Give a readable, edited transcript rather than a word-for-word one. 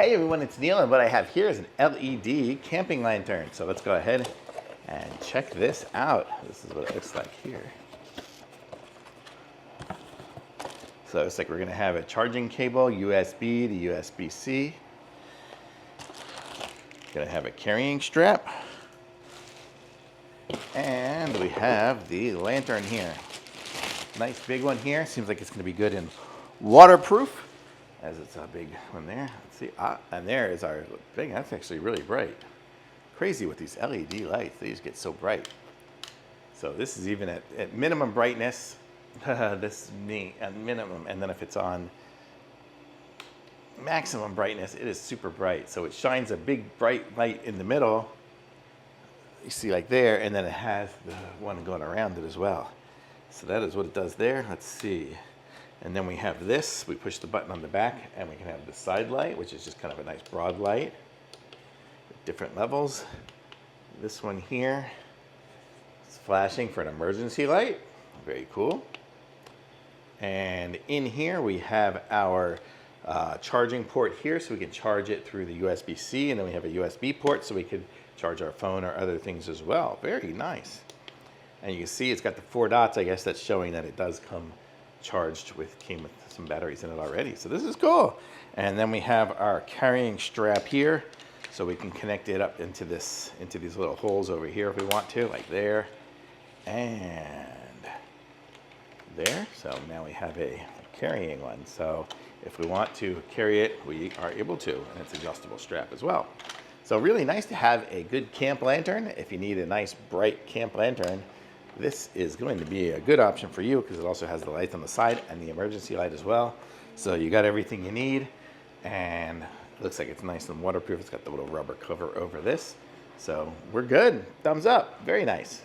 Hey everyone, it's Neil, and what I have here is an LED camping lantern. So let's go ahead and check this out. This is what it looks like here. So it's like we're gonna have a charging cable, USB to USB-C. Gonna have a carrying strap. And we have the lantern here. Nice big one here. Seems like it's gonna be good in waterproof, as it's a big one there. Let's see, and there is our thing. That's actually really bright. Crazy with these LED lights, they just get so bright. So this is even at minimum brightness. This is me at minimum, and then if it's on maximum brightness, it is super bright. So it shines a big bright light in the middle, you see like there, and then it has the one going around it as well. So that is what it does there. Let's see. And then we have this, we push the button on the back, and we can have the side light, which is just kind of a nice broad light with different levels. This one here is flashing for an emergency light. Very cool. And in here we have our charging port here, so we can charge it through the USB-C, and then we have a USB port so we could charge our phone or other things as well. Very nice. And you can see it's got the 4 dots. I guess that's showing that it does come charged came with some batteries in it already. So this is cool. And then we have our carrying strap here, so we can connect it up into these little holes over here if we want to, like there and there. So now we have a carrying one. So if we want to carry it, we are able to, and it's adjustable strap as well. So really nice to have a good camp lantern. If you need a nice bright camp lantern, this is going to be a good option for you because it also has the light on the side and the emergency light as well. So you got everything you need, and it looks like it's nice and waterproof. It's got the little rubber cover over this. So we're good. Thumbs up. Very nice.